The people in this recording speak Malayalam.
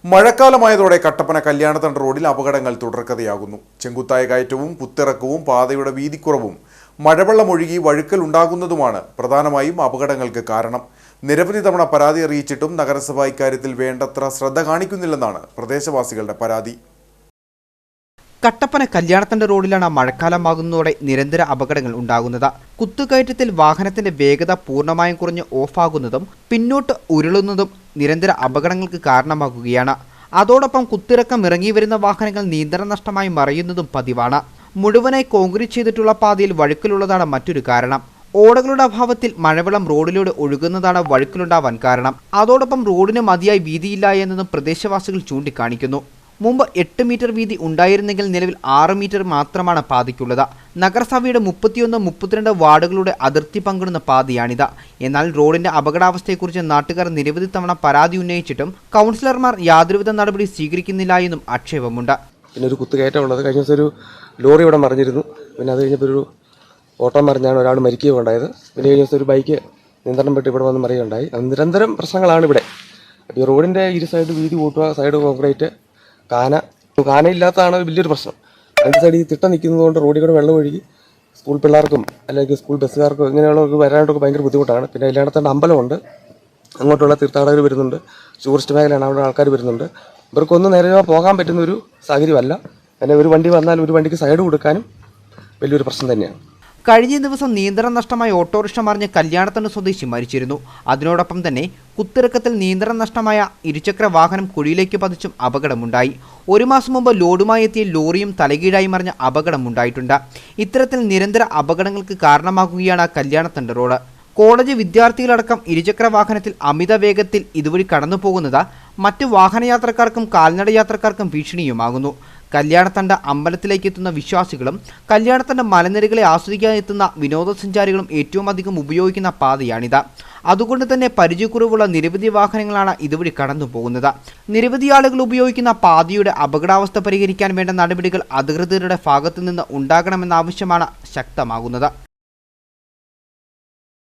മഴക്കാലമായതോടെ കട്ടപ്പന കല്യാണത്തണ്ട് റോഡിൽ അപകടങ്ങൾ തുടർക്കഥയാകുന്നു. ചെങ്കുത്തായ കയറ്റവും കുത്തിറക്കവും പാതയുടെ വീതിക്കുറവും മഴവെള്ളം ഒഴുകി വഴുക്കൽ ഉണ്ടാകുന്നതുമാണ് പ്രധാനമായും അപകടങ്ങൾക്ക് കാരണം. നിരവധി തവണ പരാതി അറിയിച്ചിട്ടും നഗരസഭ ഇക്കാര്യത്തിൽ വേണ്ടത്ര ശ്രദ്ധ കാണിക്കുന്നില്ലെന്നാണ് പ്രദേശവാസികളുടെ പരാതി. കട്ടപ്പന കല്യാണത്തണ്ട് റോഡിലാണ് മഴക്കാലമാകുന്നതോടെ നിരന്തര അപകടങ്ങൾ ഉണ്ടാകുന്നത്. കുത്തുകയറ്റത്തിൽ വാഹനത്തിന്റെ വേഗത പൂർണ്ണമായും കുറഞ്ഞ് ഓഫാകുന്നതും പിന്നോട്ട് ഉരുളുന്നതും നിരന്തര അപകടങ്ങൾക്ക് കാരണമാകുകയാണ്. അതോടൊപ്പം കുത്തിറക്കം ഇറങ്ങി വരുന്ന വാഹനങ്ങൾ നിയന്ത്രണ നഷ്ടമായി മറിയുന്നതും പതിവാണ്. മുഴുവനായി കോൺക്രീറ്റ് ചെയ്തിട്ടുള്ള പാതയിൽ വഴുക്കലുള്ളതാണ് മറ്റൊരു കാരണം. ഓടകളുടെ അഭാവത്തിൽ മഴവെള്ളം റോഡിലൂടെ ഒഴുകുന്നതാണ് വഴുക്കലുണ്ടാവാൻ കാരണം. അതോടൊപ്പം റോഡിന് മതിയായി വീതിയില്ല എന്നതും പ്രദേശവാസികൾ ചൂണ്ടിക്കാണിക്കുന്നു. മുമ്പ് 8 മീറ്റർ വീതി ഉണ്ടായിരുന്നെങ്കിൽ നിലവിൽ 6 മീറ്റർ മാത്രമാണ് പാതയ്ക്കുള്ളത്. നഗരസഭയുടെ 31, 32 വാർഡുകളുടെ അതിർത്തി പങ്കിടുന്ന പാതയാണിത്. എന്നാൽ റോഡിന്റെ അപകടാവസ്ഥയെക്കുറിച്ച് നാട്ടുകാർ നിരവധി തവണ പരാതി ഉന്നയിച്ചിട്ടും കൗൺസിലർമാർ യാതൊരുവിധ നടപടി സ്വീകരിക്കുന്നില്ല എന്നും ആക്ഷേപമുണ്ട്. പിന്നെ ഒരു കുത്തുകയറ്റം ഉള്ളത്. കഴിഞ്ഞ ദിവസം ഒരു ലോറി ഇവിടെ മറിഞ്ഞിരുന്നു. പിന്നെ അത് കഴിഞ്ഞപ്പോൾ ഒരു ഓട്ടോ മറിഞ്ഞാണ് ഒരാൾ മരിക്കുകയും ഉണ്ടായത്. പിന്നെ കഴിഞ്ഞ ദിവസം ഒരു ബൈക്ക് നിയന്ത്രണം പെട്ട് ഇവിടെ വന്ന് മറിയുകയുണ്ടായി. നിരന്തരം പ്രശ്നങ്ങളാണ് ഇവിടെ. ഈ റോഡിന്റെ ഇരു സൈഡ് വീതി കൂട്ടുക, സൈഡ് കോൺക്രീറ്റ്, കാനയില്ലാത്തതാണ് വലിയൊരു പ്രശ്നം. രണ്ട് സൈഡിൽ തിട്ട നിൽക്കുന്നതുകൊണ്ട് റോഡിൽ കൂടെ വെള്ളം ഒഴുകി സ്കൂൾ പിള്ളേർക്കും അല്ലെങ്കിൽ സ്കൂൾ ബസ്സുകാർക്കും ഇങ്ങനെയുള്ളവർക്ക് വരാനായിട്ടൊക്കെ ഭയങ്കര ബുദ്ധിമുട്ടാണ്. പിന്നെ കല്യാണത്തണ്ട് അമ്പലമുണ്ട്, അങ്ങോട്ടുള്ള തീർത്ഥാടകർ വരുന്നുണ്ട്, ടൂറിസ്റ്റ് മേഖലയാണ്, അവിടെ ആൾക്കാർ വരുന്നുണ്ട്. ഇവർക്കൊന്നും നേരെ പോകാൻ പറ്റുന്ന ഒരു സാഹചര്യമല്ല. പിന്നെ ഒരു വണ്ടി വന്നാൽ ഒരു വണ്ടിക്ക് സൈഡ് കൊടുക്കാനും വലിയൊരു പ്രശ്നം തന്നെയാണ്. കഴിഞ്ഞ ദിവസം നിയന്ത്രണം നഷ്ടമായ ഓട്ടോറിക്ഷ മറിഞ്ഞ് കല്യാണത്തണ്ട് സ്വദേശി മരിച്ചിരുന്നു. അതിനോടൊപ്പം തന്നെ കുത്തിറക്കത്തിൽ നിയന്ത്രണം നഷ്ടമായ ഇരുചക്ര വാഹനം കുഴിയിലേക്ക് പതിച്ചും അപകടമുണ്ടായി. 1 മാസം മുമ്പ് ലോഡുമായി എത്തിയ ലോറിയും തലകീഴായി മറിഞ്ഞ അപകടമുണ്ടായിട്ടുണ്ട്. ഇത്തരത്തിൽ നിരന്തര അപകടങ്ങൾക്ക് കാരണമാകുകയാണ് കല്യാണത്തണ്ട് റോഡ്. കോളേജ് വിദ്യാർത്ഥികളടക്കം ഇരുചക്ര വാഹനത്തിൽ അമിത വേഗത്തിൽ ഇതുവഴി കടന്നു പോകുന്നത് മറ്റ് വാഹനയാത്രക്കാർക്കും കാൽനട യാത്രക്കാർക്കും ഭീഷണിയുമാകുന്നു. കല്യാണത്തണ്ട് അമ്പലത്തിലേക്ക് എത്തുന്ന വിശ്വാസികളും കല്യാണത്തണ്ട് മലനിരകളെ ആസ്വദിക്കാൻ എത്തുന്ന വിനോദസഞ്ചാരികളും ഏറ്റവും അധികം ഉപയോഗിക്കുന്ന പാതയാണിത്. അതുകൊണ്ട് തന്നെ പരിചയക്കുറവുള്ള നിരവധി വാഹനങ്ങളാണ് ഇതുവഴി കടന്നു പോകുന്നത്. നിരവധി ആളുകൾ ഉപയോഗിക്കുന്ന പാതയുടെ അപകടാവസ്ഥ പരിഹരിക്കാൻ വേണ്ട നടപടികൾ അധികൃതരുടെ ഭാഗത്തു നിന്ന് ഉണ്ടാകണമെന്ന ആവശ്യമാണ് ശക്തമാകുന്നത്.